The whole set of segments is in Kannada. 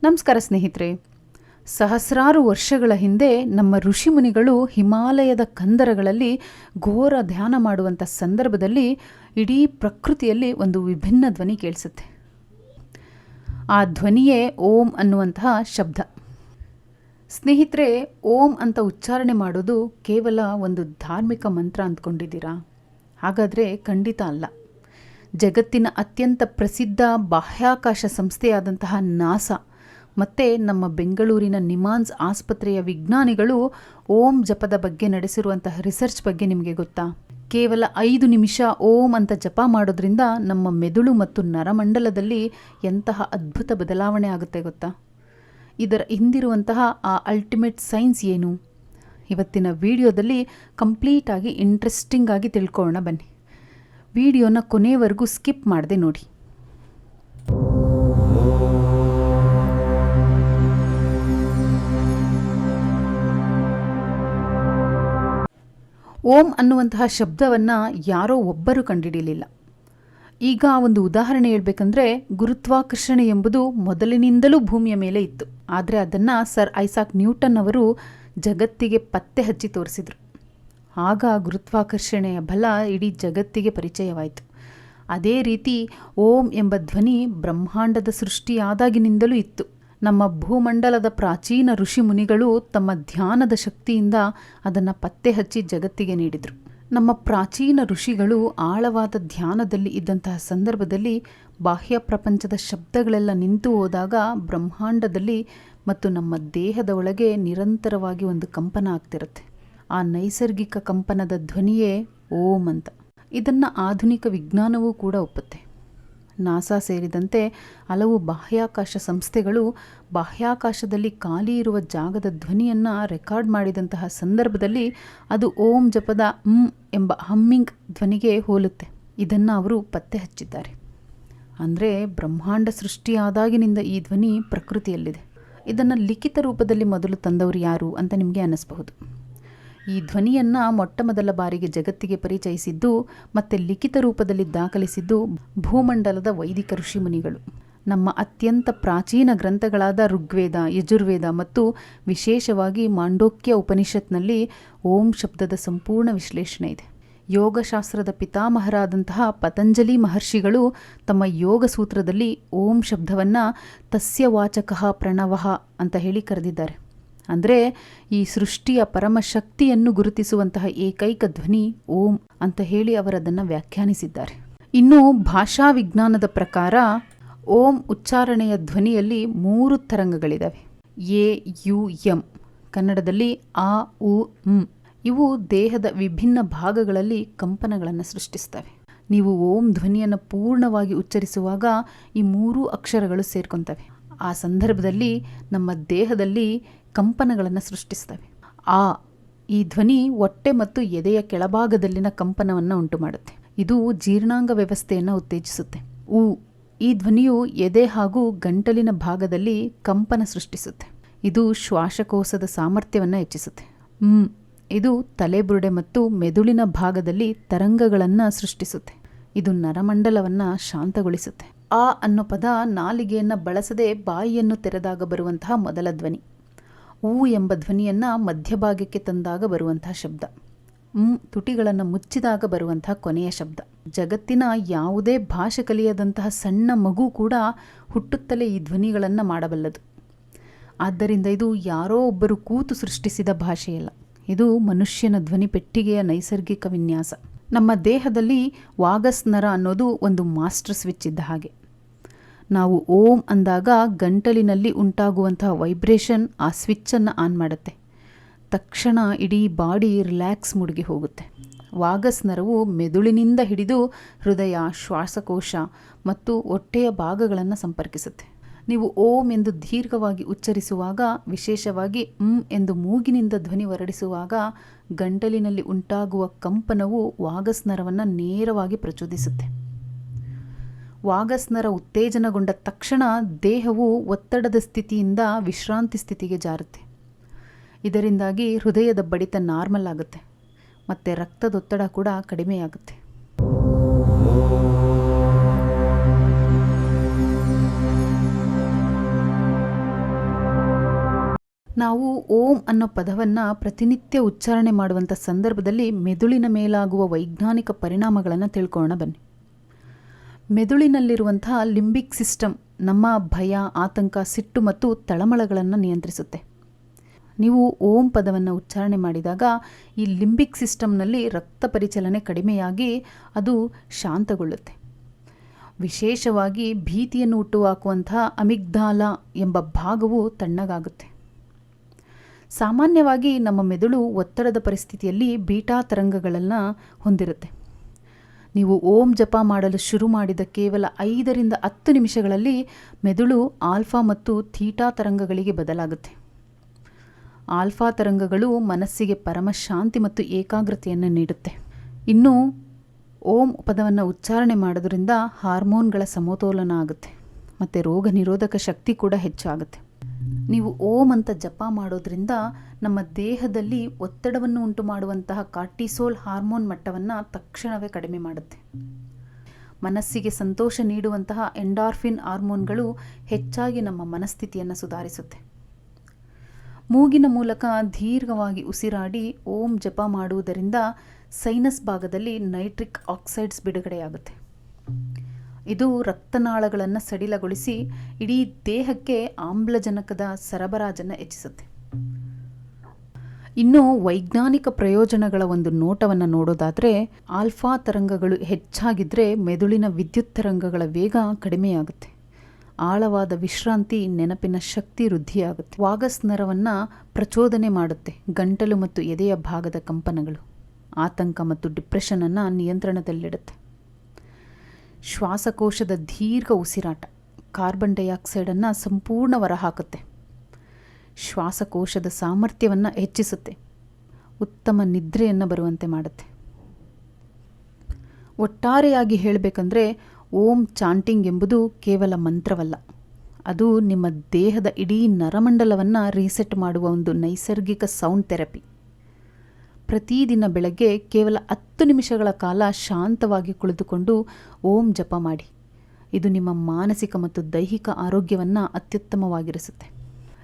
ನಮಸ್ಕಾರ ಸ್ನೇಹಿತರೆ. ಸಹಸ್ರಾರು ವರ್ಷಗಳ ಹಿಂದೆ ನಮ್ಮ ಋಷಿಮುನಿಗಳು ಹಿಮಾಲಯದ ಕಂದರಗಳಲ್ಲಿ ಘೋರ ಧ್ಯಾನ ಮಾಡುವಂಥ ಸಂದರ್ಭದಲ್ಲಿ ಇಡೀ ಪ್ರಕೃತಿಯಲ್ಲಿ ಒಂದು ವಿಭಿನ್ನ ಧ್ವನಿ ಕೇಳಿಸುತ್ತೆ. ಆ ಧ್ವನಿಯೇ ಓಂ ಅನ್ನುವಂತಹ ಶಬ್ದ. ಸ್ನೇಹಿತರೆ, ಓಂ ಅಂತ ಉಚ್ಚಾರಣೆ ಮಾಡೋದು ಕೇವಲ ಒಂದು ಧಾರ್ಮಿಕ ಮಂತ್ರ ಅಂದ್ಕೊಂಡಿದ್ದೀರಾ? ಹಾಗಾದರೆ ಖಂಡಿತ ಅಲ್ಲ. ಜಗತ್ತಿನ ಅತ್ಯಂತ ಪ್ರಸಿದ್ಧ ಬಾಹ್ಯಾಕಾಶ ಸಂಸ್ಥೆಯಾದಂತಹ ನಾಸಾ ಮತ್ತು ನಮ್ಮ ಬೆಂಗಳೂರಿನ ನಿಮಾನ್ಸ್ ಆಸ್ಪತ್ರೆಯ ವಿಜ್ಞಾನಿಗಳು ಓಂ ಜಪದ ಬಗ್ಗೆ ನಡೆಸಿರುವಂತಹ ರಿಸರ್ಚ್ ಬಗ್ಗೆ ನಿಮಗೆ ಗೊತ್ತಾ? ಕೇವಲ 5 ನಿಮಿಷ ಓಂ ಅಂತ ಜಪ ಮಾಡೋದ್ರಿಂದ ನಮ್ಮ ಮೆದುಳು ಮತ್ತು ನರಮಂಡಲದಲ್ಲಿ ಎಂತಹ ಅದ್ಭುತ ಬದಲಾವಣೆ ಆಗುತ್ತೆ ಗೊತ್ತಾ? ಇದರ ಹಿಂದಿರುವಂತಹ ಆ ಅಲ್ಟಿಮೇಟ್ ಸೈನ್ಸ್ ಏನು? ಇವತ್ತಿನ ವಿಡಿಯೋದಲ್ಲಿ ಕಂಪ್ಲೀಟ್ ಆಗಿ ಇಂಟ್ರೆಸ್ಟಿಂಗ್ ಆಗಿ ತಿಳ್ಕೊಳ್ಳೋಣ ಬನ್ನಿ. ವಿಡಿಯೋನ ಕೊನೆಯವರೆಗೂ ಸ್ಕಿಪ್ ಮಾಡದೆ ನೋಡಿ. ಓಂ ಅನ್ನುವಂತಹ ಶಬ್ದವನ್ನು ಯಾರೋ ಒಬ್ಬರು ಕಂಡುಹಿಡಿಯಲಿಲ್ಲ. ಈಗ ಒಂದು ಉದಾಹರಣೆ ಹೇಳ್ಬೇಕಂದ್ರೆ, ಗುರುತ್ವಾಕರ್ಷಣೆ ಎಂಬುದು ಮೊದಲಿನಿಂದಲೂ ಭೂಮಿಯ ಮೇಲೆ ಇತ್ತು. ಆದರೆ ಅದನ್ನು ಸರ್ ಐಸಾಕ್ ನ್ಯೂಟನ್ ಅವರು ಜಗತ್ತಿಗೆ ಪತ್ತೆ ಹಚ್ಚಿ ತೋರಿಸಿದರು. ಆಗ ಗುರುತ್ವಾಕರ್ಷಣೆಯ ಬಲ ಇಡೀ ಜಗತ್ತಿಗೆ ಪರಿಚಯವಾಯಿತು. ಅದೇ ರೀತಿ ಓಂ ಎಂಬ ಧ್ವನಿ ಬ್ರಹ್ಮಾಂಡದ ಸೃಷ್ಟಿಯಾದಾಗಿನಿಂದಲೂ ಇತ್ತು. ನಮ್ಮ ಭೂಮಂಡಲದ ಪ್ರಾಚೀನ ಋಷಿ ಮುನಿಗಳು ತಮ್ಮ ಧ್ಯಾನದ ಶಕ್ತಿಯಿಂದ ಅದನ್ನು ಪತ್ತೆ ಹಚ್ಚಿ ಜಗತ್ತಿಗೆ ನೀಡಿದರು. ನಮ್ಮ ಪ್ರಾಚೀನ ಋಷಿಗಳು ಆಳವಾದ ಧ್ಯಾನದಲ್ಲಿ ಇದ್ದಂತಹ ಸಂದರ್ಭದಲ್ಲಿ ಬಾಹ್ಯ ಪ್ರಪಂಚದ ಶಬ್ದಗಳೆಲ್ಲ ನಿಂತು ಹೋದಾಗ ಬ್ರಹ್ಮಾಂಡದಲ್ಲಿ ಮತ್ತು ನಮ್ಮ ದೇಹದ ಒಳಗೆ ನಿರಂತರವಾಗಿ ಒಂದು ಕಂಪನ ಆಗ್ತಿರುತ್ತೆ. ಆ ನೈಸರ್ಗಿಕ ಕಂಪನದ ಧ್ವನಿಯೇ ಓಂ ಅಂತ. ಇದನ್ನು ಆಧುನಿಕ ವಿಜ್ಞಾನವೂ ಕೂಡ ಒಪ್ಪುತ್ತೆ. ನಾಸಾ ಸೇರಿದಂತೆ ಹಲವು ಬಾಹ್ಯಾಕಾಶ ಸಂಸ್ಥೆಗಳು ಬಾಹ್ಯಾಕಾಶದಲ್ಲಿ ಖಾಲಿ ಇರುವ ಜಾಗದ ಧ್ವನಿಯನ್ನು ರೆಕಾರ್ಡ್ ಮಾಡಿದಂತಹ ಸಂದರ್ಭದಲ್ಲಿ ಅದು ಓಂ ಜಪದ ಎಂಬ ಹಮ್ಮಿಂಗ್ ಧ್ವನಿಗೆ ಹೋಲುತ್ತೆ. ಇದನ್ನು ಅವರು ಪತ್ತೆ ಹಚ್ಚಿದ್ದಾರೆ. ಅಂದರೆ ಬ್ರಹ್ಮಾಂಡ ಸೃಷ್ಟಿಯಾದಾಗಿನಿಂದ ಈ ಧ್ವನಿ ಪ್ರಕೃತಿಯಲ್ಲಿದೆ. ಇದನ್ನು ಲಿಖಿತ ರೂಪದಲ್ಲಿ ಮೊದಲು ತಂದವರು ಯಾರು ಅಂತ ನಿಮಗೆ ಅನ್ನಿಸ್ಬಹುದು. ಈ ಧ್ವನಿಯನ್ನು ಮೊಟ್ಟ ಮೊದಲ ಬಾರಿಗೆ ಜಗತ್ತಿಗೆ ಪರಿಚಯಿಸಿದ್ದು ಮತ್ತು ಲಿಖಿತ ರೂಪದಲ್ಲಿ ದಾಖಲಿಸಿದ್ದು ಭೂಮಂಡಲದ ವೈದಿಕ ಋಷಿಮುನಿಗಳು. ನಮ್ಮ ಅತ್ಯಂತ ಪ್ರಾಚೀನ ಗ್ರಂಥಗಳಾದ ಋಗ್ವೇದ, ಯಜುರ್ವೇದ ಮತ್ತು ವಿಶೇಷವಾಗಿ ಮಾಂಡೋಕ್ಯ ಉಪನಿಷತ್ನಲ್ಲಿ ಓಂ ಶಬ್ದದ ಸಂಪೂರ್ಣ ವಿಶ್ಲೇಷಣೆ ಇದೆ. ಯೋಗಶಾಸ್ತ್ರದ ಪಿತಾಮಹರಾದಂತಹ ಪತಂಜಲಿ ಮಹರ್ಷಿಗಳು ತಮ್ಮ ಯೋಗ ಸೂತ್ರದಲ್ಲಿ ಓಂ ಶಬ್ದವನ್ನು ತಸ್ಯವಾಚಕಃ ಪ್ರಣವಃ ಅಂತ ಹೇಳಿ ಕರೆದಿದ್ದಾರೆ. ಅಂದರೆ ಈ ಸೃಷ್ಟಿಯ ಪರಮಶಕ್ತಿಯನ್ನು ಗುರುತಿಸುವಂತಹ ಏಕೈಕ ಧ್ವನಿ ಓಂ ಅಂತ ಹೇಳಿ ಅವರದನ್ನು ವ್ಯಾಖ್ಯಾನಿಸಿದ್ದಾರೆ. ಇನ್ನು ಭಾಷಾ ವಿಜ್ಞಾನದ ಪ್ರಕಾರ ಓಂ ಉಚ್ಚಾರಣೆಯ ಧ್ವನಿಯಲ್ಲಿ 3 ತರಂಗಗಳಿದ್ದಾವೆ. A, you, M. ಕನ್ನಡದಲ್ಲಿ ಆ, ಉ, ಇವು ದೇಹದ ವಿಭಿನ್ನ ಭಾಗಗಳಲ್ಲಿ ಕಂಪನಗಳನ್ನು ಸೃಷ್ಟಿಸ್ತವೆ. ನೀವು ಓಂ ಧ್ವನಿಯನ್ನು ಪೂರ್ಣವಾಗಿ ಉಚ್ಚರಿಸುವಾಗ ಈ 3 ಅಕ್ಷರಗಳು ಸೇರ್ಕೊತವೆ. ಆ ಸಂದರ್ಭದಲ್ಲಿ ನಮ್ಮ ದೇಹದಲ್ಲಿ ಕಂಪನಗಳನ್ನು ಸೃಷ್ಟಿಸ್ತವೆ. ಆ ಈ ಧ್ವನಿ ಹೊಟ್ಟೆ ಮತ್ತು ಎದೆಯ ಕೆಳಭಾಗದಲ್ಲಿನ ಕಂಪನವನ್ನು ಉಂಟು ಮಾಡುತ್ತೆ. ಇದು ಜೀರ್ಣಾಂಗ ವ್ಯವಸ್ಥೆಯನ್ನು ಉತ್ತೇಜಿಸುತ್ತೆ. ಉ ಈ ಧ್ವನಿಯು ಎದೆ ಹಾಗೂ ಗಂಟಲಿನ ಭಾಗದಲ್ಲಿ ಕಂಪನ ಸೃಷ್ಟಿಸುತ್ತೆ. ಇದು ಶ್ವಾಸಕೋಶದ ಸಾಮರ್ಥ್ಯವನ್ನು ಹೆಚ್ಚಿಸುತ್ತೆ. ಇದು ತಲೆಬುರುಡೆ ಮತ್ತು ಮೆದುಳಿನ ಭಾಗದಲ್ಲಿ ತರಂಗಗಳನ್ನು ಸೃಷ್ಟಿಸುತ್ತೆ. ಇದು ನರಮಂಡಲವನ್ನು ಶಾಂತಗೊಳಿಸುತ್ತೆ. ಆ ಅನ್ನೋ ಪದ ನಾಲಿಗೆಯನ್ನು ಬಳಸದೆ ಬಾಯಿಯನ್ನು ತೆರೆದಾಗ ಬರುವಂತಹ ಮೊದಲ ಧ್ವನಿ. ಊ ಎಂಬ ಧ್ವನಿಯನ್ನು ಮಧ್ಯಭಾಗಕ್ಕೆ ತಂದಾಗ ಬರುವಂತಹ ಶಬ್ದ. ತುಟಿಗಳನ್ನು ಮುಚ್ಚಿದಾಗ ಬರುವಂತಹ ಕೊನೆಯ ಶಬ್ದ. ಜಗತ್ತಿನ ಯಾವುದೇ ಭಾಷೆ ಕಲಿಯದಂತಹ ಸಣ್ಣ ಮಗು ಕೂಡ ಹುಟ್ಟುತ್ತಲೇ ಈ ಧ್ವನಿಗಳನ್ನು ಮಾಡಬಲ್ಲದು. ಆದ್ದರಿಂದ ಇದು ಯಾರೋ ಒಬ್ಬರು ಕೂತು ಸೃಷ್ಟಿಸಿದ ಭಾಷೆಯಲ್ಲ. ಇದು ಮನುಷ್ಯನ ಧ್ವನಿ ಪೆಟ್ಟಿಗೆಯ ನೈಸರ್ಗಿಕ ವಿನ್ಯಾಸ. ನಮ್ಮ ದೇಹದಲ್ಲಿ ವಾಗಸ್ ನರ ಅನ್ನೋದು ಒಂದು ಮಾಸ್ಟರ್ ಸ್ವಿಚ್ ಇದ್ದ ಹಾಗೆ. ನಾವು ಓಂ ಅಂದಾಗ ಗಂಟಲಿನಲ್ಲಿ ಉಂಟಾಗುವಂತಹ ವೈಬ್ರೇಷನ್ ಆ ಸ್ವಿಚ್ಚನ್ನು ಆನ್ ಮಾಡುತ್ತೆ. ತಕ್ಷಣ ಇಡೀ ಬಾಡಿ ರಿಲ್ಯಾಕ್ಸ್ ಮುಡುಗಿ ಹೋಗುತ್ತೆ. ವಾಗಸ್ ನರವು ಮೆದುಳಿನಿಂದ ಹಿಡಿದು ಹೃದಯ, ಶ್ವಾಸಕೋಶ ಮತ್ತು ಹೊಟ್ಟೆಯ ಭಾಗಗಳನ್ನು ಸಂಪರ್ಕಿಸುತ್ತೆ. ನೀವು ಓಂ ಎಂದು ದೀರ್ಘವಾಗಿ ಉಚ್ಚರಿಸುವಾಗ, ವಿಶೇಷವಾಗಿ ಎಂದು ಮೂಗಿನಿಂದ ಧ್ವನಿ ಹೊರಡಿಸುವಾಗ ಗಂಟಲಿನಲ್ಲಿ ಉಂಟಾಗುವ ಕಂಪನವು ವಾಗಸ್ ನರವನ್ನು ನೇರವಾಗಿ ಪ್ರಚೋದಿಸುತ್ತೆ. ವಾಗಸ್ ನರ ಉತ್ತೇಜನಗೊಂಡ ತಕ್ಷಣ ದೇಹವು ಒತ್ತಡದ ಸ್ಥಿತಿಯಿಂದ ವಿಶ್ರಾಂತಿ ಸ್ಥಿತಿಗೆ ಜಾರುತ್ತೆ. ಇದರಿಂದಾಗಿ ಹೃದಯದ ಬಡಿತ ನಾರ್ಮಲ್ ಆಗುತ್ತೆ ಮತ್ತು ರಕ್ತದೊತ್ತಡ ಕೂಡ ಕಡಿಮೆಯಾಗುತ್ತೆ. ನಾವು ಓಂ ಅನ್ನೋ ಪದವನ್ನು ಪ್ರತಿನಿತ್ಯ ಉಚ್ಚಾರಣೆ ಮಾಡುವಂಥ ಸಂದರ್ಭದಲ್ಲಿ ಮೆದುಳಿನ ಮೇಲಾಗುವ ವೈಜ್ಞಾನಿಕ ಪರಿಣಾಮಗಳನ್ನು ತಿಳ್ಕೊಳ್ಳೋಣ ಬನ್ನಿ. ಮೆದುಳಿನಲ್ಲಿರುವಂತಹ ಲಿಂಬಿಕ್ ಸಿಸ್ಟಮ್ ನಮ್ಮ ಭಯ, ಆತಂಕ, ಸಿಟ್ಟು ಮತ್ತು ತಳಮಳಗಳನ್ನು ನಿಯಂತ್ರಿಸುತ್ತೆ. ನೀವು ಓಂ ಪದವನ್ನು ಉಚ್ಚಾರಣೆ ಮಾಡಿದಾಗ ಈ ಲಿಂಬಿಕ್ ಸಿಸ್ಟಮ್ನಲ್ಲಿ ರಕ್ತ ಪರಿಚಲನೆ ಕಡಿಮೆಯಾಗಿ ಅದು ಶಾಂತಗೊಳ್ಳುತ್ತೆ. ವಿಶೇಷವಾಗಿ ಭೀತಿಯನ್ನು ಹುಟ್ಟುಹಾಕುವಂತಹ ಅಮಿಗ್ದಾಲ ಎಂಬ ಭಾಗವು ತಣ್ಣಗಾಗುತ್ತೆ. ಸಾಮಾನ್ಯವಾಗಿ ನಮ್ಮ ಮೆದುಳು ಒತ್ತಡದ ಪರಿಸ್ಥಿತಿಯಲ್ಲಿ ಬೀಟಾ ತರಂಗಗಳನ್ನು ಹೊಂದಿರುತ್ತೆ. ನೀವು ಓಂ ಜಪ ಮಾಡಲು ಶುರು ಮಾಡಿದ ಕೇವಲ 5ರಿಂದ 10 ನಿಮಿಷಗಳಲ್ಲಿ ಮೆದುಳು ಆಲ್ಫಾ ಮತ್ತು ಥೀಟಾ ತರಂಗಗಳಿಗೆ ಬದಲಾಗುತ್ತೆ. ಆಲ್ಫಾ ತರಂಗಗಳು ಮನಸ್ಸಿಗೆ ಪರಮ ಶಾಂತಿ ಮತ್ತು ಏಕಾಗ್ರತೆಯನ್ನು ನೀಡುತ್ತೆ. ಇನ್ನು ಓಂ ಪದವನ್ನು ಉಚ್ಚಾರಣೆ ಮಾಡೋದ್ರಿಂದ ಹಾರ್ಮೋನ್ಗಳ ಸಮತೋಲನ ಆಗುತ್ತೆ ಮತ್ತು ರೋಗ ನಿರೋಧಕ ಶಕ್ತಿ ಕೂಡ ಹೆಚ್ಚಾಗುತ್ತೆ. ನೀವು ಓಂ ಅಂತ ಜಪ ಮಾಡೋದ್ರಿಂದ ನಮ್ಮ ದೇಹದಲ್ಲಿ ಒತ್ತಡವನ್ನು ಉಂಟು ಮಾಡುವಂತಹ ಕಾರ್ಟಿಸೋಲ್ ಹಾರ್ಮೋನ್ ಮಟ್ಟವನ್ನು ತಕ್ಷಣವೇ ಕಡಿಮೆ ಮಾಡುತ್ತೆ. ಮನಸ್ಸಿಗೆ ಸಂತೋಷ ನೀಡುವಂತಹ ಎಂಡಾರ್ಫಿನ್ ಹಾರ್ಮೋನ್ಗಳು ಹೆಚ್ಚಾಗಿ ನಮ್ಮ ಮನಸ್ಥಿತಿಯನ್ನು ಸುಧಾರಿಸುತ್ತೆ. ಮೂಗಿನ ಮೂಲಕ ದೀರ್ಘವಾಗಿ ಉಸಿರಾಡಿ ಓಂ ಜಪ ಮಾಡುವುದರಿಂದ ಸೈನಸ್ ಭಾಗದಲ್ಲಿ ನೈಟ್ರಿಕ್ ಆಕ್ಸೈಡ್ಸ್ ಬಿಡುಗಡೆಯಾಗುತ್ತೆ. ಇದು ರಕ್ತನಾಳಗಳನ್ನು ಸಡಿಲಗೊಳಿಸಿ ಇಡೀ ದೇಹಕ್ಕೆ ಆಮ್ಲಜನಕದ ಸರಬರಾಜನ್ನು ಹೆಚ್ಚಿಸುತ್ತೆ. ಇನ್ನು ವೈಜ್ಞಾನಿಕ ಪ್ರಯೋಜನಗಳ ಒಂದು ನೋಟವನ್ನು ನೋಡೋದಾದರೆ, ಆಲ್ಫಾ ತರಂಗಗಳು ಹೆಚ್ಚಾಗಿದ್ದರೆ ಮೆದುಳಿನ ವಿದ್ಯುತ್ ತರಂಗಗಳ ವೇಗ ಕಡಿಮೆಯಾಗುತ್ತೆ. ಆಳವಾದ ವಿಶ್ರಾಂತಿ, ನೆನಪಿನ ಶಕ್ತಿ ವೃದ್ಧಿಯಾಗುತ್ತೆ. ವಾಗಸ್ ನರವನ್ನು ಪ್ರಚೋದನೆ ಮಾಡುತ್ತೆ. ಗಂಟಲು ಮತ್ತು ಎದೆಯ ಭಾಗದ ಕಂಪನಗಳು ಆತಂಕ ಮತ್ತು ಡಿಪ್ರೆಷನನ್ನು ನಿಯಂತ್ರಣದಲ್ಲಿಡುತ್ತೆ. ಶ್ವಾಸಕೋಶದ ದೀರ್ಘ ಉಸಿರಾಟ ಕಾರ್ಬನ್ ಡೈಆಕ್ಸೈಡನ್ನು ಸಂಪೂರ್ಣ ಹೊರಹಾಕುತ್ತೆ. ಶ್ವಾಸಕೋಶದ ಸಾಮರ್ಥ್ಯವನ್ನು ಹೆಚ್ಚಿಸುತ್ತೆ. ಉತ್ತಮ ನಿದ್ರೆಯನ್ನು ಬರುವಂತೆ ಮಾಡುತ್ತೆ. ಒಟ್ಟಾರೆಯಾಗಿ ಹೇಳಬೇಕಂದ್ರೆ ಓಂ ಚಾಂಟಿಂಗ್ ಎಂಬುದು ಕೇವಲ ಮಂತ್ರವಲ್ಲ, ಅದು ನಿಮ್ಮ ದೇಹದ ಇಡೀ ನರಮಂಡಲವನ್ನು ರೀಸೆಟ್ ಮಾಡುವ ಒಂದು ನೈಸರ್ಗಿಕ ಸೌಂಡ್ ಥೆರಪಿ. ಪ್ರತಿದಿನ ಬೆಳಗ್ಗೆ ಕೇವಲ 10 ನಿಮಿಷಗಳ ಕಾಲ ಶಾಂತವಾಗಿ ಕುಳಿತುಕೊಂಡು ಓಂ ಜಪ ಮಾಡಿ. ಇದು ನಿಮ್ಮ ಮಾನಸಿಕ ಮತ್ತು ದೈಹಿಕ ಆರೋಗ್ಯವನ್ನು ಅತ್ಯುತ್ತಮವಾಗಿರಿಸುತ್ತೆ.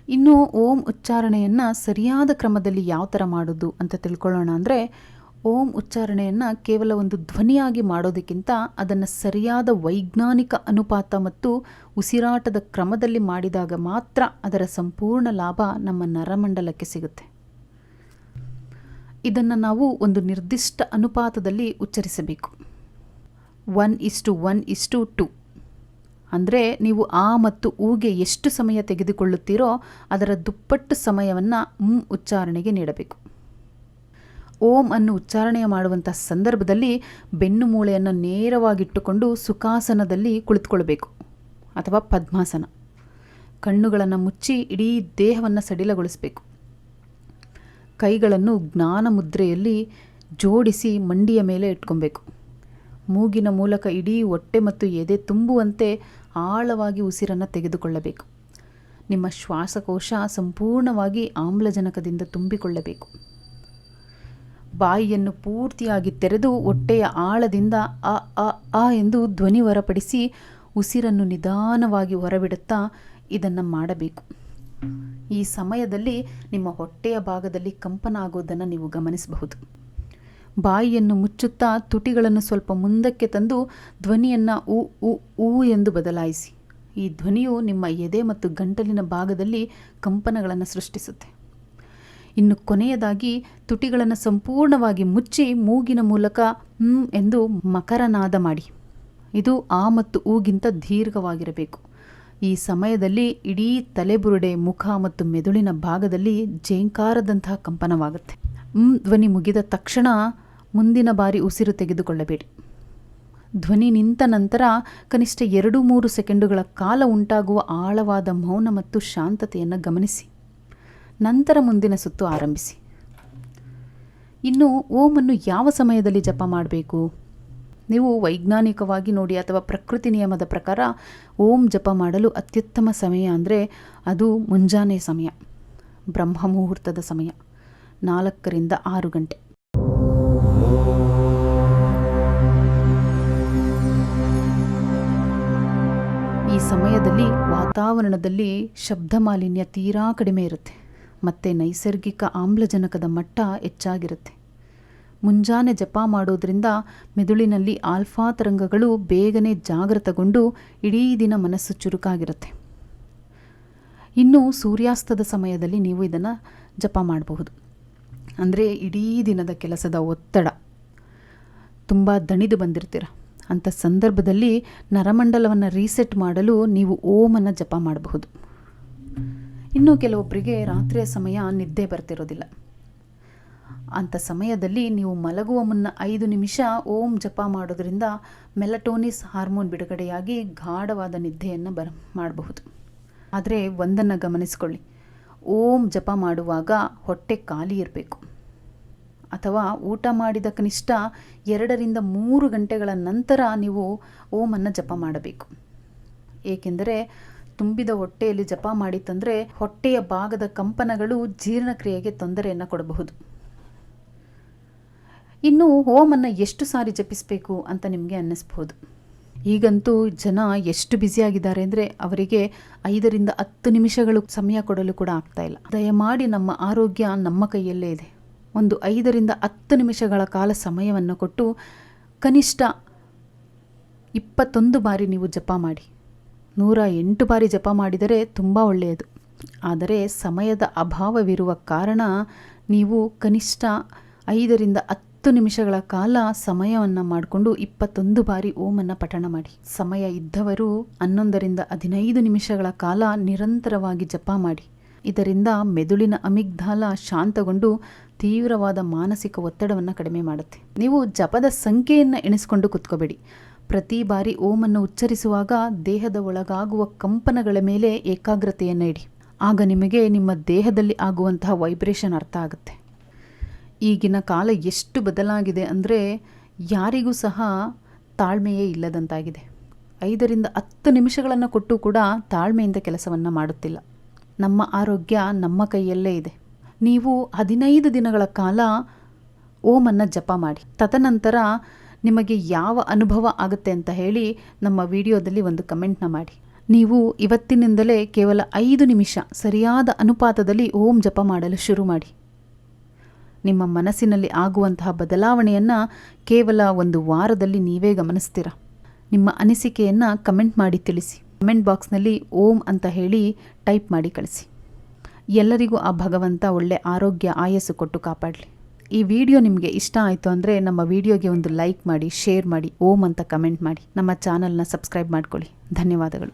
ಇನ್ನು ಓಂ ಉಚ್ಚಾರಣೆಯನ್ನು ಸರಿಯಾದ ಕ್ರಮದಲ್ಲಿ ಯಾವ ಥರ ಮಾಡೋದು ಅಂತ ತಿಳ್ಕೊಳ್ಳೋಣ. ಅಂದರೆ ಓಂ ಉಚ್ಚಾರಣೆಯನ್ನು ಕೇವಲ ಒಂದು ಧ್ವನಿಯಾಗಿ ಮಾಡೋದಕ್ಕಿಂತ ಅದನ್ನು ಸರಿಯಾದ ವೈಜ್ಞಾನಿಕ ಅನುಪಾತ ಮತ್ತು ಉಸಿರಾಟದ ಕ್ರಮದಲ್ಲಿ ಮಾಡಿದಾಗ ಮಾತ್ರ ಅದರ ಸಂಪೂರ್ಣ ಲಾಭ ನಮ್ಮ ನರಮಂಡಲಕ್ಕೆ ಸಿಗುತ್ತೆ. ಇದನ್ನು ನಾವು ಒಂದು ನಿರ್ದಿಷ್ಟ ಅನುಪಾತದಲ್ಲಿ ಉಚ್ಚರಿಸಬೇಕು. 1:1:2. ಅಂದರೆ ನೀವು ಆ ಮತ್ತು ಊಗೆ ಎಷ್ಟು ಸಮಯ ತೆಗೆದುಕೊಳ್ಳುತ್ತೀರೋ ಅದರ ದುಪ್ಪಟ್ಟು ಸಮಯವನ್ನು ಉಚ್ಚಾರಣೆಗೆ ನೀಡಬೇಕು. ಓಂ ಅನ್ನು ಉಚ್ಚಾರಣೆ ಮಾಡುವಂಥ ಸಂದರ್ಭದಲ್ಲಿ ಬೆನ್ನು ಮೂಳೆಯನ್ನು ನೇರವಾಗಿಟ್ಟುಕೊಂಡು ಸುಖಾಸನದಲ್ಲಿ ಕುಳಿತುಕೊಳ್ಬೇಕು ಅಥವಾ ಪದ್ಮಾಸನ. ಕಣ್ಣುಗಳನ್ನು ಮುಚ್ಚಿ ಇಡೀ ದೇಹವನ್ನು ಸಡಿಲಗೊಳಿಸಬೇಕು. ಕೈಗಳನ್ನು ಜ್ಞಾನ ಮುದ್ರೆಯಲ್ಲಿ ಜೋಡಿಸಿ ಮಂಡಿಯ ಮೇಲೆ ಇಟ್ಕೊಬೇಕು. ಮೂಗಿನ ಮೂಲಕ ಇಡೀ ಹೊಟ್ಟೆ ಮತ್ತು ಎದೆ ತುಂಬುವಂತೆ ಆಳವಾಗಿ ಉಸಿರನ್ನು ತೆಗೆದುಕೊಳ್ಳಬೇಕು. ನಿಮ್ಮ ಶ್ವಾಸಕೋಶ ಸಂಪೂರ್ಣವಾಗಿ ಆಮ್ಲಜನಕದಿಂದ ತುಂಬಿಕೊಳ್ಳಬೇಕು. ಬಾಯಿಯನ್ನು ಪೂರ್ತಿಯಾಗಿ ತೆರೆದು ಹೊಟ್ಟೆಯ ಆಳದಿಂದ ಅ ಅ ಆ ಎಂದು ಧ್ವನಿ ಹೊರಪಡಿಸಿ ಉಸಿರನ್ನು ನಿಧಾನವಾಗಿ ಹೊರಬಿಡುತ್ತಾ ಇದನ್ನು ಮಾಡಬೇಕು. ಈ ಸಮಯದಲ್ಲಿ ನಿಮ್ಮ ಹೊಟ್ಟೆಯ ಭಾಗದಲ್ಲಿ ಕಂಪನ ಆಗೋದನ್ನು ನೀವು ಗಮನಿಸಬಹುದು. ಬಾಯಿಯನ್ನು ಮುಚ್ಚುತ್ತಾ ತುಟಿಗಳನ್ನು ಸ್ವಲ್ಪ ಮುಂದಕ್ಕೆ ತಂದು ಧ್ವನಿಯನ್ನು ಉ ಉ ಊ ಎಂದು ಬದಲಾಯಿಸಿ. ಈ ಧ್ವನಿಯು ನಿಮ್ಮ ಎದೆ ಮತ್ತು ಗಂಟಲಿನ ಭಾಗದಲ್ಲಿ ಕಂಪನಗಳನ್ನು ಸೃಷ್ಟಿಸುತ್ತೆ. ಇನ್ನು ಕೊನೆಯದಾಗಿ ತುಟಿಗಳನ್ನು ಸಂಪೂರ್ಣವಾಗಿ ಮುಚ್ಚಿ ಮೂಗಿನ ಮೂಲಕ ಎಂದು ಮಕರನಾದ ಮಾಡಿ. ಇದು ಆ ಮತ್ತು ಊಗಿಂತ ದೀರ್ಘವಾಗಿರಬೇಕು. ಈ ಸಮಯದಲ್ಲಿ ಇಡೀ ತಲೆಬುರುಡೆ, ಮುಖ ಮತ್ತು ಮೆದುಳಿನ ಭಾಗದಲ್ಲಿ ಜೇಂಕಾರದಂತಹ ಕಂಪನವಾಗುತ್ತೆ. ಧ್ವನಿ ಮುಗಿದ ತಕ್ಷಣ ಮುಂದಿನ ಬಾರಿ ಉಸಿರು ತೆಗೆದುಕೊಳ್ಳಬೇಡಿ. ಧ್ವನಿ ನಿಂತ ನಂತರ ಕನಿಷ್ಠ 2-3 ಸೆಕೆಂಡುಗಳ ಕಾಲ ಉಂಟಾಗುವ ಆಳವಾದ ಮೌನ ಮತ್ತು ಶಾಂತತೆಯನ್ನು ಗಮನಿಸಿ. ನಂತರ ಮುಂದಿನ ಸುತ್ತು ಆರಂಭಿಸಿ. ಇನ್ನು ಓಮನ್ನು ಯಾವ ಸಮಯದಲ್ಲಿ ಜಪ ಮಾಡಬೇಕು? ನೀವು ವೈಜ್ಞಾನಿಕವಾಗಿ ನೋಡಿ ಅಥವಾ ಪ್ರಕೃತಿ ನಿಯಮದ ಪ್ರಕಾರ ಓಂ ಜಪ ಮಾಡಲು ಅತ್ಯುತ್ತಮ ಸಮಯ ಅಂದರೆ ಅದು ಮುಂಜಾನೆ ಸಮಯ, ಬ್ರಹ್ಮ ಮುಹೂರ್ತದ ಸಮಯ, 4ರಿಂದ 6 ಗಂಟೆ. ಈ ಸಮಯದಲ್ಲಿ ವಾತಾವರಣದಲ್ಲಿ ಶಬ್ದ ಮಾಲಿನ್ಯ ತೀರಾ ಕಡಿಮೆ ಇರುತ್ತೆ ಮತ್ತು ನೈಸರ್ಗಿಕ ಆಮ್ಲಜನಕದ ಮಟ್ಟ ಹೆಚ್ಚಾಗಿರುತ್ತೆ. ಮುಂಜಾನೆ ಜಪ ಮಾಡೋದ್ರಿಂದ ಮೆದುಳಿನಲ್ಲಿ ಆಲ್ಫಾ ತರಂಗಗಳು ಬೇಗನೆ ಜಾಗೃತಗೊಂಡು ಇಡೀ ದಿನ ಮನಸ್ಸು ಚುರುಕಾಗಿರುತ್ತೆ. ಇನ್ನು ಸೂರ್ಯಾಸ್ತದ ಸಮಯದಲ್ಲಿ ನೀವು ಇದನ್ನು ಜಪ ಮಾಡಬಹುದು. ಅಂದರೆ ಇಡೀ ದಿನದ ಕೆಲಸದ ಒತ್ತಡ ತುಂಬ ದಣಿದು ಬಂದಿರ್ತೀರ. ಅಂಥ ಸಂದರ್ಭದಲ್ಲಿ ನರಮಂಡಲವನ್ನು ರೀಸೆಟ್ ಮಾಡಲು ನೀವು ಓಮನ್ನು ಜಪ ಮಾಡಬಹುದು. ಇನ್ನು ಕೆಲವೊಬ್ಬರಿಗೆ ರಾತ್ರಿಯ ಸಮಯ ನಿದ್ದೆ ಬರ್ತಿರೋದಿಲ್ಲ. ಅಂಥ ಸಮಯದಲ್ಲಿ ನೀವು ಮಲಗುವ ಮುನ್ನ 5 ನಿಮಿಷ ಓಂ ಜಪ ಮಾಡೋದ್ರಿಂದ ಮೆಲಟೋನಿಸ್ ಹಾರ್ಮೋನ್ ಬಿಡುಗಡೆಯಾಗಿ ಗಾಢವಾದ ನಿದ್ದೆಯನ್ನು ಮಾಡಬಹುದು. ಆದರೆ ಒಂದನ್ನು ಗಮನಿಸ್ಕೊಳ್ಳಿ, ಓಂ ಜಪ ಮಾಡುವಾಗ ಹೊಟ್ಟೆ ಖಾಲಿ ಇರಬೇಕು. ಅಥವಾ ಊಟ ಮಾಡಿದ ಕನಿಷ್ಠ 2ರಿಂದ 3 ಗಂಟೆಗಳ ನಂತರ ನೀವು ಓಮನ್ನು ಜಪ ಮಾಡಬೇಕು. ಏಕೆಂದರೆ ತುಂಬಿದ ಹೊಟ್ಟೆಯಲ್ಲಿ ಜಪ ಮಾಡಿತಂದರೆ ಹೊಟ್ಟೆಯ ಭಾಗದ ಕಂಪನಗಳು ಜೀರ್ಣಕ್ರಿಯೆಗೆ ತೊಂದರೆಯನ್ನು ಕೊಡಬಹುದು. ಇನ್ನು ಓಮನ್ನು ಎಷ್ಟು ಸಾರಿ ಜಪಿಸಬೇಕು ಅಂತ ನಿಮಗೆ ಅನ್ನಿಸ್ಬೋದು. ಈಗಂತೂ ಜನ ಎಷ್ಟು ಬ್ಯುಸಿಯಾಗಿದ್ದಾರೆ ಅಂದರೆ ಅವರಿಗೆ 5ರಿಂದ 10 ನಿಮಿಷಗಳು ಸಮಯ ಕೊಡಲು ಕೂಡ ಆಗ್ತಾಯಿಲ್ಲ. ದಯಮಾಡಿ ನಮ್ಮ ಆರೋಗ್ಯ ನಮ್ಮ ಕೈಯಲ್ಲೇ ಇದೆ. ಒಂದು 5ರಿಂದ 10 ನಿಮಿಷಗಳ ಕಾಲ ಸಮಯವನ್ನು ಕೊಟ್ಟು ಕನಿಷ್ಠ 21 ಬಾರಿ ನೀವು ಜಪ ಮಾಡಿ. 108 ಬಾರಿ ಜಪ ಮಾಡಿದರೆ ತುಂಬ ಒಳ್ಳೆಯದು. ಆದರೆ ಸಮಯದ ಅಭಾವವಿರುವ ಕಾರಣ ನೀವು ಕನಿಷ್ಠ 5ರಿಂದ 10 ನಿಮಿಷಗಳ ಕಾಲ ಸಮಯವನ್ನು ಮಾಡಿಕೊಂಡು 21 ಬಾರಿ ಓಮನ್ನು ಪಠಣ ಮಾಡಿ. ಸಮಯ ಇದ್ದವರು 11ರಿಂದ 15 ನಿಮಿಷಗಳ ಕಾಲ ನಿರಂತರವಾಗಿ ಜಪ ಮಾಡಿ. ಇದರಿಂದ ಮೆದುಳಿನ ಅಮಿಗ್ದಾಲ ಶಾಂತಗೊಂಡು ತೀವ್ರವಾದ ಮಾನಸಿಕ ಒತ್ತಡವನ್ನು ಕಡಿಮೆ ಮಾಡುತ್ತೆ. ನೀವು ಜಪದ ಸಂಖ್ಯೆಯನ್ನು ಎಣಿಸ್ಕೊಂಡು ಕೂತ್ಕೋಬೇಡಿ. ಪ್ರತಿ ಬಾರಿ ಓಮನ್ನು ಉಚ್ಚರಿಸುವಾಗ ದೇಹದ ಒಳಗಾಗುವ ಕಂಪನಗಳ ಮೇಲೆ ಏಕಾಗ್ರತೆಯನ್ನು ಇಡಿ. ಆಗ ನಿಮಗೆ ನಿಮ್ಮ ದೇಹದಲ್ಲಿ ಆಗುವಂತಹ ವೈಬ್ರೇಷನ್ ಅರ್ಥ ಆಗುತ್ತೆ. ಈಗಿನ ಕಾಲ ಎಷ್ಟು ಬದಲಾಗಿದೆ ಅಂದರೆ ಯಾರಿಗೂ ಸಹ ತಾಳ್ಮೆಯೇ ಇಲ್ಲದಂತಾಗಿದೆ. 5ರಿಂದ 10 ನಿಮಿಷಗಳನ್ನು ಕೊಟ್ಟು ಕೂಡ ತಾಳ್ಮೆಯಿಂದ ಕೆಲಸವನ್ನು ಮಾಡುತ್ತಿಲ್ಲ. ನಮ್ಮ ಆರೋಗ್ಯ ನಮ್ಮ ಕೈಯಲ್ಲೇ ಇದೆ. ನೀವು 15 ದಿನಗಳ ಕಾಲ ಓಮನ್ನು ಜಪ ಮಾಡಿ. ತದನಂತರ ನಿಮಗೆ ಯಾವ ಅನುಭವ ಆಗುತ್ತೆ ಅಂತ ಹೇಳಿ ನಮ್ಮ ವಿಡಿಯೋದಲ್ಲಿ ಒಂದು ಕಮೆಂಟ್ನ ಮಾಡಿ. ನೀವು ಇವತ್ತಿನಿಂದಲೇ ಕೇವಲ 5 ನಿಮಿಷ ಸರಿಯಾದ ಅನುಪಾತದಲ್ಲಿ ಓಂ ಜಪ ಮಾಡಲು ಶುರು ಮಾಡಿ. ನಿಮ್ಮ ಮನಸ್ಸಿನಲ್ಲಿ ಆಗುವಂತಹ ಬದಲಾವಣೆಯನ್ನು ಕೇವಲ 1 ವಾರದಲ್ಲಿ ನೀವೇ ಗಮನಿಸ್ತೀರ. ನಿಮ್ಮ ಅನಿಸಿಕೆಯನ್ನು ಕಮೆಂಟ್ ಮಾಡಿ ತಿಳಿಸಿ. ಕಮೆಂಟ್ ಬಾಕ್ಸ್ನಲ್ಲಿ ಓಂ ಅಂತ ಹೇಳಿ ಟೈಪ್ ಮಾಡಿ ಕಳಿಸಿ. ಎಲ್ಲರಿಗೂ ಆ ಭಗವಂತ ಒಳ್ಳೆ ಆರೋಗ್ಯ ಆಯಸ್ಸು ಕೊಟ್ಟು ಕಾಪಾಡಲಿ. ಈ ವಿಡಿಯೋ ನಿಮಗೆ ಇಷ್ಟ ಆಯಿತು ಅಂದರೆ ನಮ್ಮ ವಿಡಿಯೋಗೆ ಒಂದು ಲೈಕ್ ಮಾಡಿ, ಶೇರ್ ಮಾಡಿ, ಓಂ ಅಂತ ಕಮೆಂಟ್ ಮಾಡಿ. ನಮ್ಮ ಚಾನಲ್ನ ಸಬ್ಸ್ಕ್ರೈಬ್ ಮಾಡ್ಕೊಳ್ಳಿ. ಧನ್ಯವಾದಗಳು.